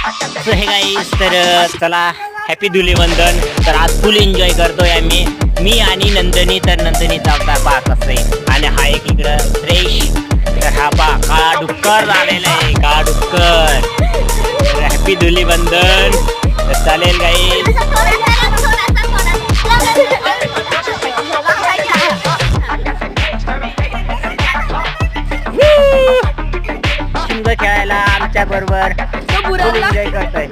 So hey guys, तर चला happy Dhulivandan. तर आज फुल एन्जॉय करतोय आम्ही, मी आणि नंदनी. तर नंदनीचा अवतार पहा कसं आहे, आणि हा एक इकडं फ्रेश. तर हा पहा काळा डुक्कर झालेला आहे, काळा डुक्कर. हॅपी धुलीवंदन. तर चालेल गाईस. सुंदर खेळायला आमच्या बरोबर एन्जॉय करतोय.